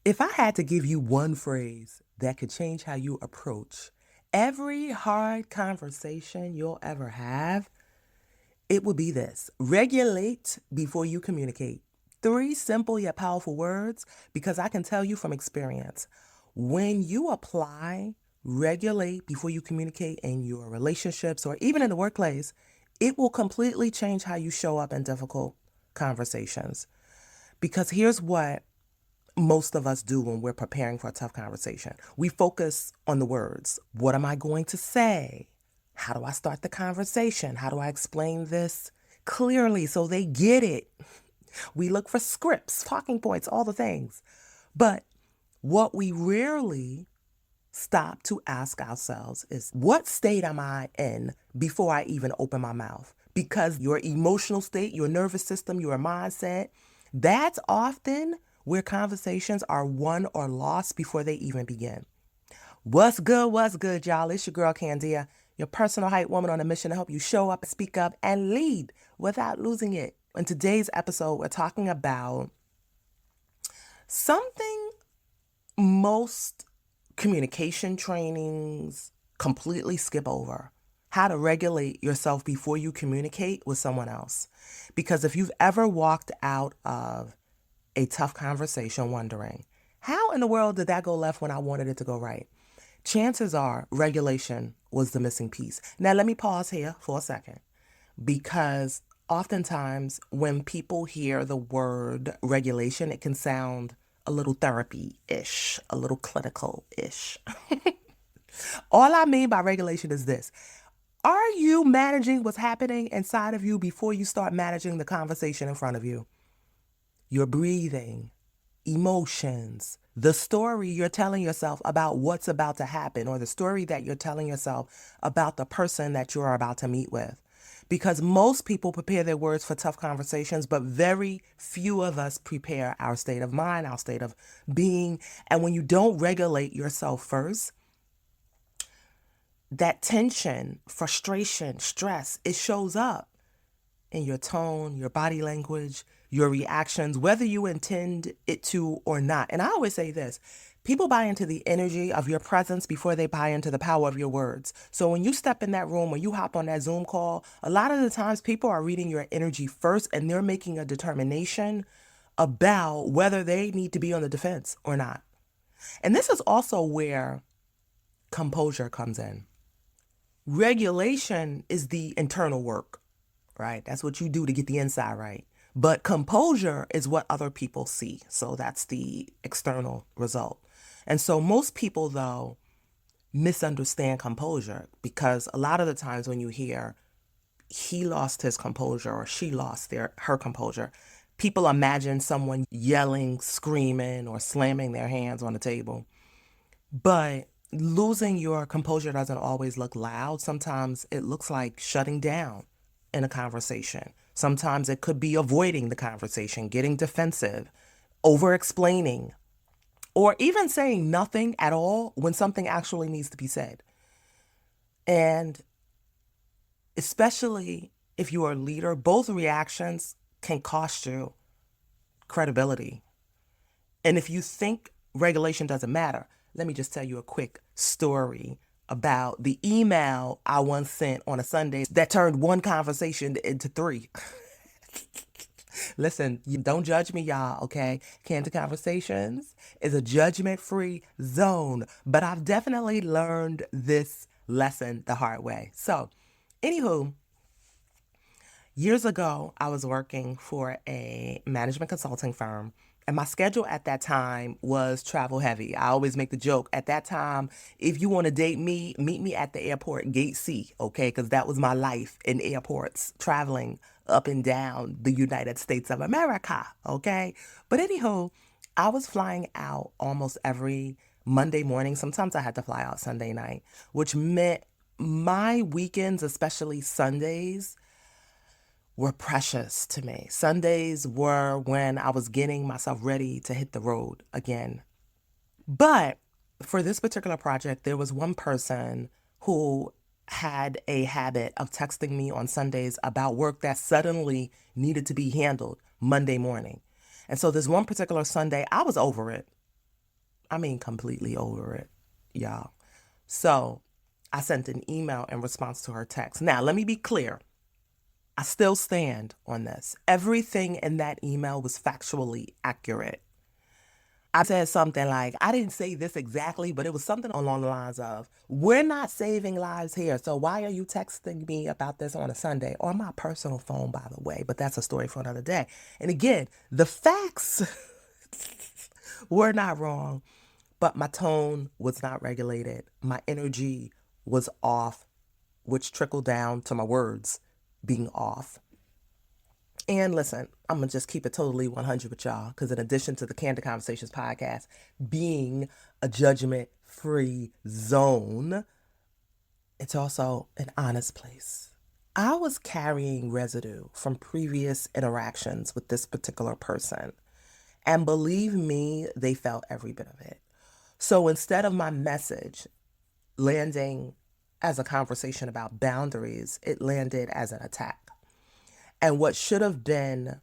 If I had to give you one phrase that could change how you approach every hard conversation you'll ever have, it would be this: regulate before you communicate. Three simple yet powerful words, because I can tell you from experience, when you apply regulate before you communicate in your relationships or even in the workplace, it will completely change how you show up in difficult conversations. Because here's what most of us do when we're preparing for a tough conversation. We focus on the words. What am I going to say? How do I start the conversation? How do I explain this clearly so they get it? We look for scripts, talking points, all the things. But what we rarely stop to ask ourselves is, what state am I in before I even open my mouth? Because your emotional state, your nervous system, your mindset, that's often where conversations are won or lost before they even begin. What's good, y'all? It's your girl, Candia, your personal hype woman on a mission to help you show up, speak up, and lead without losing it. In today's episode, we're talking about something most communication trainings completely skip over: how to regulate yourself before you communicate with someone else. Because if you've ever walked out of a tough conversation wondering, how in the world did that go left when I wanted it to go right? Chances are regulation was the missing piece. Now, let me pause here for a second, because oftentimes when people hear the word regulation, it can sound a little therapy-ish, a little clinical-ish. All I mean by regulation is this: are you managing what's happening inside of you before you start managing the conversation in front of you? Your breathing, emotions, the story you're telling yourself about what's about to happen, or the story that you're telling yourself about the person that you're about to meet with. Because most people prepare their words for tough conversations, but very few of us prepare our state of mind, our state of being. And when you don't regulate yourself first, that tension, frustration, stress, it shows up in your tone, your body language, your reactions, whether you intend it to or not. And I always say this: people buy into the energy of your presence before they buy into the power of your words. So when you step in that room, when you hop on that Zoom call, a lot of the times people are reading your energy first and they're making a determination about whether they need to be on the defense or not. And this is also where composure comes in. Regulation is the internal work, right? That's what you do to get the inside right. But composure is what other people see. So that's the external result. And so most people, though, misunderstand composure, because a lot of the times when you hear he lost his composure or she lost her composure, people imagine someone yelling, screaming, or slamming their hands on the table. But losing your composure doesn't always look loud. Sometimes it looks like shutting down in a conversation. Sometimes it could be avoiding the conversation, getting defensive, over explaining, or even saying nothing at all when something actually needs to be said. And especially if you are a leader, both reactions can cost you credibility. And if you think regulation doesn't matter, let me just tell you a quick story about the email I once sent on a Sunday that turned one conversation into three. Listen, you don't judge me, y'all, okay? Candid Conversations is a judgment-free zone, but I've definitely learned this lesson the hard way. So, anywho, years ago, I was working for a management consulting firm, and my schedule at that time was travel heavy. I always make the joke at that time: if you want to date me, meet me at the airport, gate C, okay? Because that was my life in airports, traveling up and down the United States of America, okay? But anywho, I was flying out almost every Monday morning. Sometimes I had to fly out Sunday night, which meant my weekends, especially Sundays, were precious to me. Sundays were when I was getting myself ready to hit the road again. But for this particular project, there was one person who had a habit of texting me on Sundays about work that suddenly needed to be handled Monday morning. And so this one particular Sunday, I was over it. I mean, completely over it, y'all. So I sent an email in response to her text. Now, let me be clear. I still stand on this. Everything in that email was factually accurate. I said something like, I didn't say this exactly, but it was something along the lines of, we're not saving lives here. So why are you texting me about this on a Sunday? On my personal phone, by the way, but that's a story for another day. And again, the facts were not wrong, but my tone was not regulated. My energy was off, which trickled down to my words being off. And listen, I'm going to just keep it totally 100 with y'all, because in addition to the Candid Conversations podcast being a judgment-free zone, it's also an honest place. I was carrying residue from previous interactions with this particular person. And believe me, they felt every bit of it. So instead of my message landing as a conversation about boundaries, it landed as an attack. And what should have been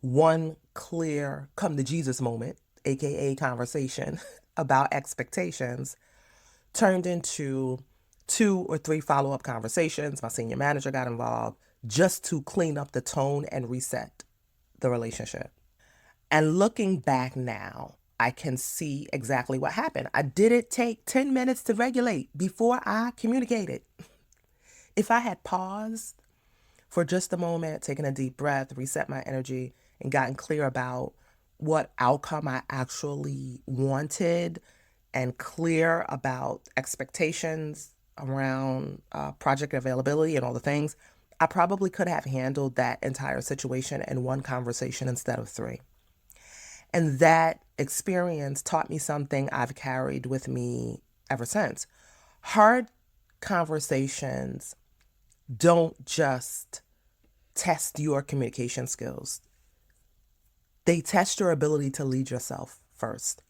one clear come to Jesus moment, aka conversation about expectations, turned into 2 or 3 follow-up conversations. My senior manager got involved just to clean up the tone and reset the relationship. And looking back now, I can see exactly what happened. I didn't take 10 minutes to regulate before I communicated. If I had paused for just a moment, taken a deep breath, reset my energy, and gotten clear about what outcome I actually wanted and clear about expectations around project availability and all the things, I probably could have handled that entire situation in one conversation instead of 3. And that experience taught me something I've carried with me ever since. Hard conversations don't just test your communication skills. They test your ability to lead yourself first,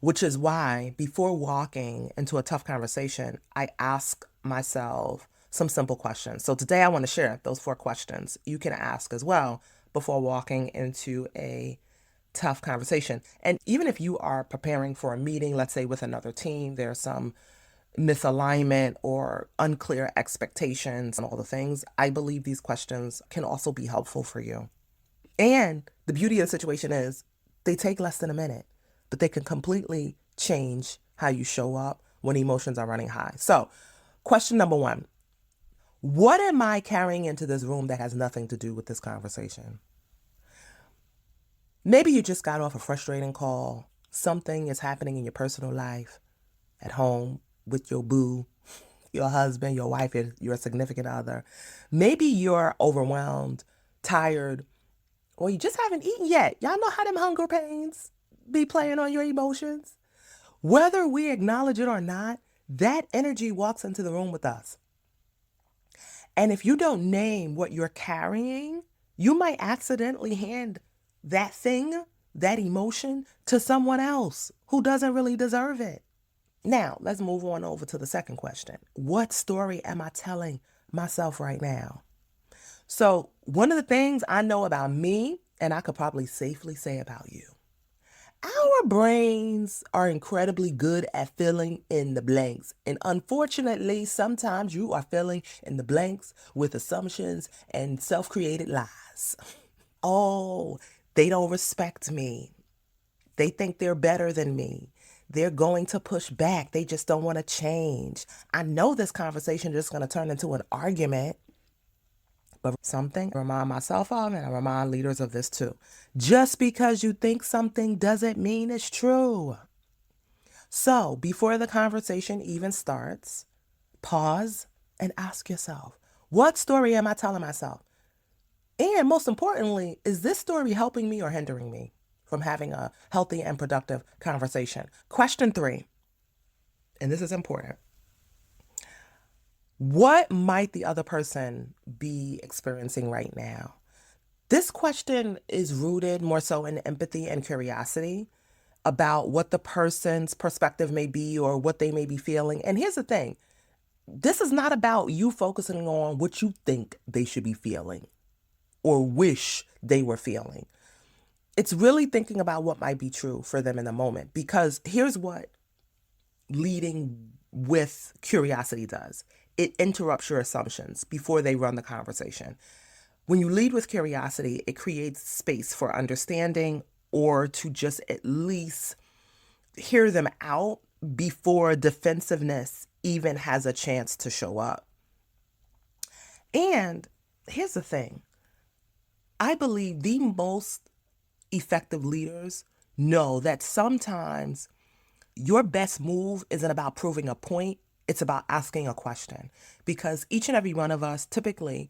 which is why before walking into a tough conversation, I ask myself some simple questions. So today I want to share those 4 questions you can ask as well before walking into a tough conversation. And even if you are preparing for a meeting, let's say with another team, there's some misalignment or unclear expectations and all the things, I believe these questions can also be helpful for you. And the beauty of the situation is they take less than a minute, but they can completely change how you show up when emotions are running high. So, question number 1, what am I carrying into this room that has nothing to do with this conversation? Maybe you just got off a frustrating call. Something is happening in your personal life, at home, with your boo, your husband, your wife, your significant other. Maybe you're overwhelmed, tired, or you just haven't eaten yet. Y'all know how them hunger pains be playing on your emotions? Whether we acknowledge it or not, that energy walks into the room with us. And if you don't name what you're carrying, you might accidentally hand that thing, that emotion, to someone else who doesn't really deserve it. Now, let's move on over to the second question. What story am I telling myself right now? So, one of the things I know about me, and I could probably safely say about you, our brains are incredibly good at filling in the blanks. And unfortunately, sometimes you are filling in the blanks with assumptions and self-created lies. Oh, they don't respect me. They think they're better than me. They're going to push back. They just don't want to change. I know this conversation is just going to turn into an argument. But something I remind myself of, and I remind leaders of this too. Just because you think something doesn't mean it's true. So before the conversation even starts, pause and ask yourself, what story am I telling myself? And most importantly, is this story helping me or hindering me from having a healthy and productive conversation? Question 3, and this is important. What might the other person be experiencing right now? This question is rooted more so in empathy and curiosity about what the person's perspective may be or what they may be feeling. And here's the thing. This is not about you focusing on what you think they should be feeling or wish they were feeling. It's really thinking about what might be true for them in the moment. Because here's what leading with curiosity does: it interrupts your assumptions before they run the conversation. When you lead with curiosity, it creates space for understanding, or to just at least hear them out before defensiveness even has a chance to show up. And here's the thing: I believe the most effective leaders know that sometimes your best move isn't about proving a point, it's about asking a question. Because each and every one of us, typically,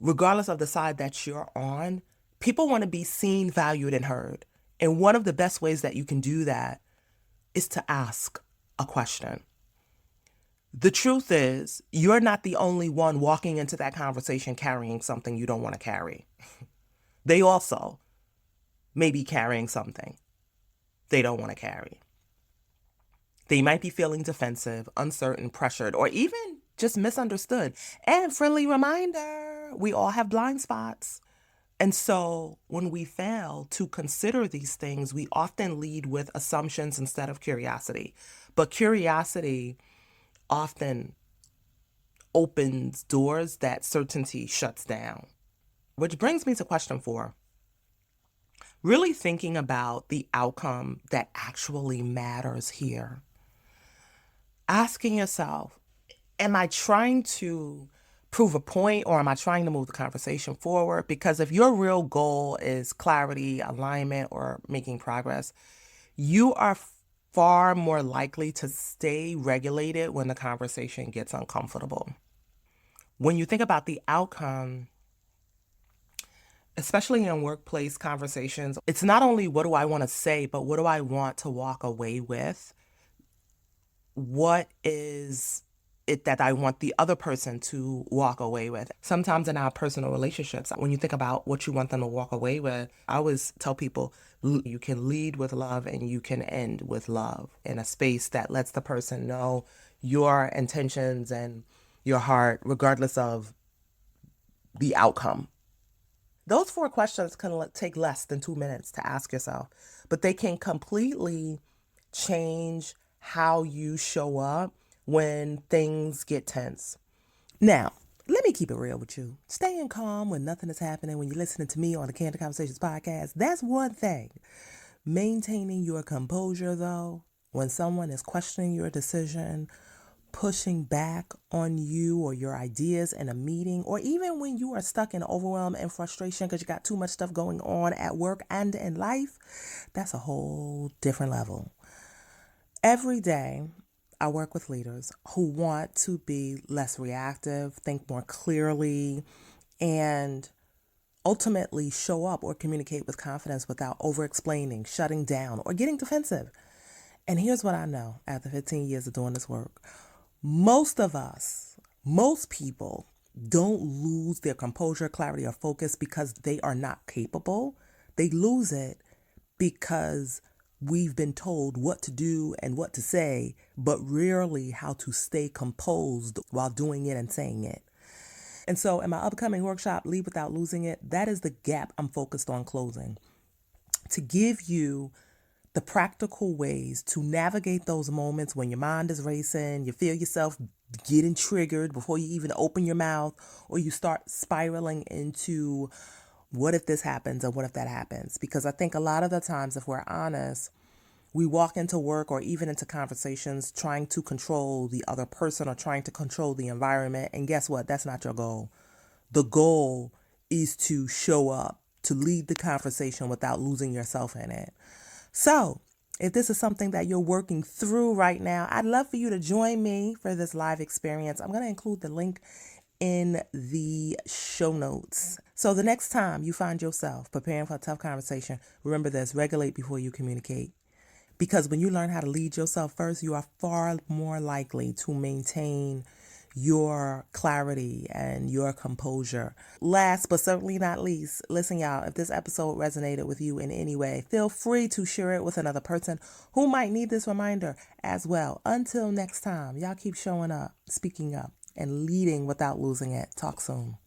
regardless of the side that you're on, people want to be seen, valued, and heard. And one of the best ways that you can do that is to ask a question. The truth is, you're not the only one walking into that conversation carrying something you don't want to carry. They also may be carrying something they don't want to carry. They might be feeling defensive, uncertain, pressured, or even just misunderstood. And friendly reminder, we all have blind spots. And so when we fail to consider these things, we often lead with assumptions instead of curiosity. But curiosity often opens doors that certainty shuts down. Which brings me to question 4. Really thinking about the outcome that actually matters here. Asking yourself, am I trying to prove a point, or am I trying to move the conversation forward? Because if your real goal is clarity, alignment, or making progress, you are far more likely to stay regulated when the conversation gets uncomfortable. When you think about the outcome, especially in workplace conversations, it's not only what do I want to say, but what do I want to walk away with? What is it that I want the other person to walk away with? Sometimes in our personal relationships, when you think about what you want them to walk away with, I always tell people you can lead with love and you can end with love, in a space that lets the person know your intentions and your heart, regardless of the outcome. Those 4 questions can take less than 2 minutes to ask yourself, but they can completely change how you show up when things get tense. Now, let me keep it real with you. Staying calm when nothing is happening, when you're listening to me on the Candid Conversations podcast, that's one thing. Maintaining your composure, though, when someone is questioning your decision, pushing back on you or your ideas in a meeting, or even when you are stuck in overwhelm and frustration because you got too much stuff going on at work and in life, that's a whole different level. Every day, I work with leaders who want to be less reactive, think more clearly, and ultimately show up or communicate with confidence without over-explaining, shutting down, or getting defensive. And here's what I know after 15 years of doing this work. Most of us, most people don't lose their composure, clarity, or focus because they are not capable. They lose it because we've been told what to do and what to say, but rarely how to stay composed while doing it and saying it. And so in my upcoming workshop, Lead Without Losing It, that is the gap I'm focused on closing. To give you the practical ways to navigate those moments when your mind is racing, you feel yourself getting triggered before you even open your mouth, or you start spiraling into what if this happens or what if that happens? Because I think a lot of the times, if we're honest, we walk into work or even into conversations trying to control the other person or trying to control the environment. And guess what? That's not your goal. The goal is to show up, to lead the conversation without losing yourself in it. So, if this is something that you're working through right now, I'd love for you to join me for this live experience. I'm going to include the link in the show notes. So the next time you find yourself preparing for a tough conversation, remember this: regulate before you communicate. Because when you learn how to lead yourself first, you are far more likely to maintain your clarity and your composure. Last but certainly not least, listen, y'all, if this episode resonated with you in any way, feel free to share it with another person who might need this reminder as well. Until next time, y'all keep showing up, speaking up, and leading without losing it. Talk soon.